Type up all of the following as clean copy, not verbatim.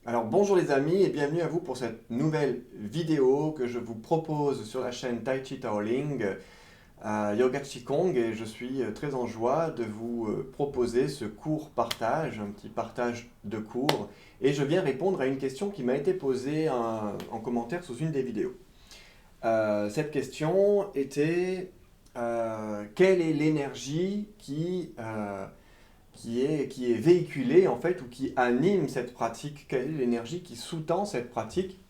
Alors bonjour les amis et bienvenue à vous pour cette nouvelle vidéo que je vous propose sur la chaîne Tai Chi Taoling Yoga Qigong, et je suis très en joie de vous proposer ce court partage, un petit partage de cours, et je viens répondre à une question qui m'a été posée en commentaire sous une des vidéos. Cette question était quelle est l'énergie qui est véhiculée en fait ou qui anime cette pratique? Quelle est l'énergie qui sous-tend cette pratique?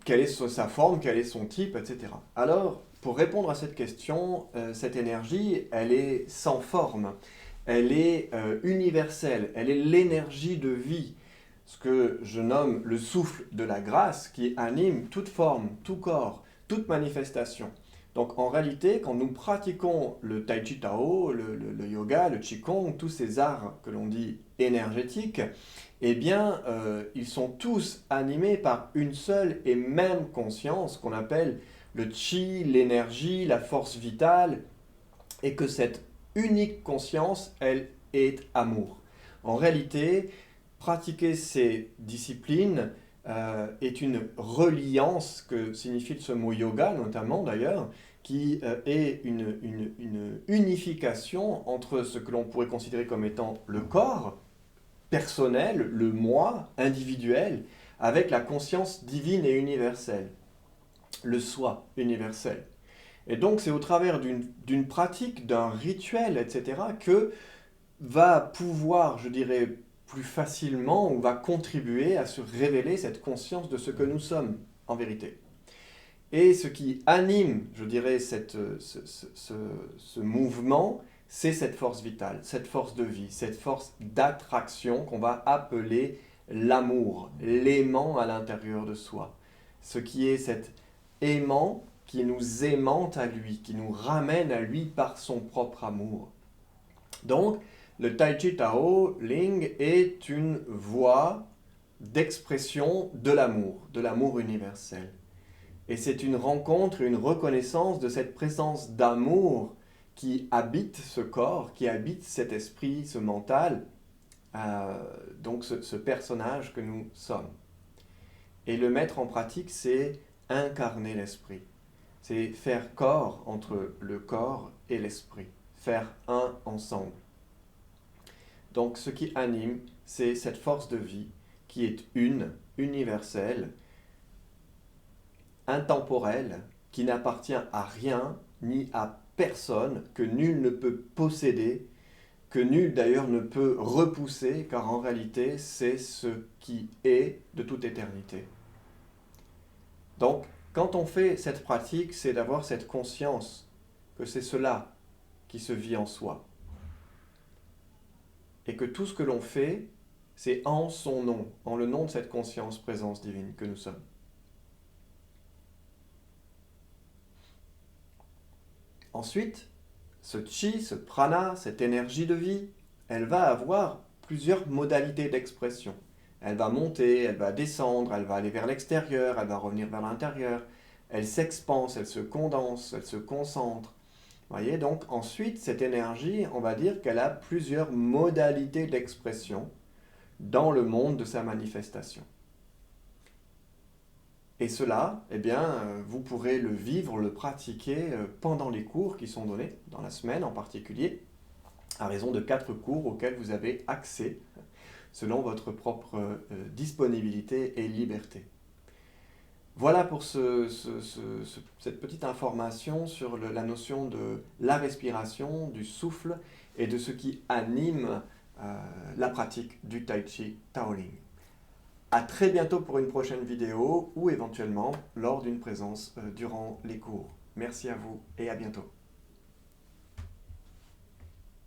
Quelle est sa forme? Quel est son type? Etc. Alors, pour répondre à cette question, cette énergie, elle est sans forme. Elle est universelle. Elle est l'énergie de vie. Ce que je nomme le souffle de la grâce qui anime toute forme, tout corps, toute manifestation. Donc en réalité, quand nous pratiquons le Tai Chi Tao, le yoga, le Qigong, tous ces arts que l'on dit énergétiques, eh bien, ils sont tous animés par une seule et même conscience qu'on appelle le Qi, l'énergie, la force vitale, et que cette unique conscience, elle est amour. En réalité, pratiquer ces disciplines est une reliance, que signifie ce mot yoga notamment d'ailleurs, qui est une unification entre ce que l'on pourrait considérer comme étant le corps personnel, le moi individuel, avec la conscience divine et universelle, le soi universel. Et donc c'est au travers d'une pratique, d'un rituel, etc., que va pouvoir, je dirais, plus facilement, ou va contribuer à se révéler cette conscience de ce que nous sommes en vérité. Et ce qui anime, je dirais, ce mouvement, c'est cette force vitale, cette force de vie, cette force d'attraction qu'on va appeler l'amour, l'aimant à l'intérieur de soi. Ce qui est cet aimant qui nous aimante à lui, qui nous ramène à lui par son propre amour. Donc, le Tai Chi Tao Ling est une voie d'expression de l'amour universel. Et c'est une rencontre, une reconnaissance de cette présence d'amour qui habite ce corps, qui habite cet esprit, ce mental, donc ce personnage que nous sommes. Et le mettre en pratique, c'est incarner l'esprit. C'est faire corps entre le corps et l'esprit. Faire un ensemble. Donc ce qui anime, c'est cette force de vie qui est universelle, intemporelle, qui n'appartient à rien ni à personne, que nul ne peut posséder, que nul d'ailleurs ne peut repousser, car en réalité c'est ce qui est de toute éternité. Donc quand on fait cette pratique, c'est d'avoir cette conscience que c'est cela qui se vit en soi. Et que tout ce que l'on fait, c'est en son nom, en le nom de cette conscience, présence divine que nous sommes. Ensuite, ce chi, ce prana, cette énergie de vie, elle va avoir plusieurs modalités d'expression. Elle va monter, elle va descendre, elle va aller vers l'extérieur, elle va revenir vers l'intérieur. Elle s'expanse, elle se condense, elle se concentre. Vous voyez, donc ensuite, cette énergie, on va dire qu'elle a plusieurs modalités d'expression dans le monde de sa manifestation. Et cela, eh bien, vous pourrez le vivre, le pratiquer pendant les cours qui sont donnés, dans la semaine en particulier, à raison de 4 cours auxquels vous avez accès selon votre propre disponibilité et liberté. Voilà pour cette petite information sur la notion de la respiration, du souffle et de ce qui anime la pratique du Tai Chi Taoling. À très bientôt pour une prochaine vidéo ou éventuellement lors d'une présence durant les cours. Merci à vous et à bientôt.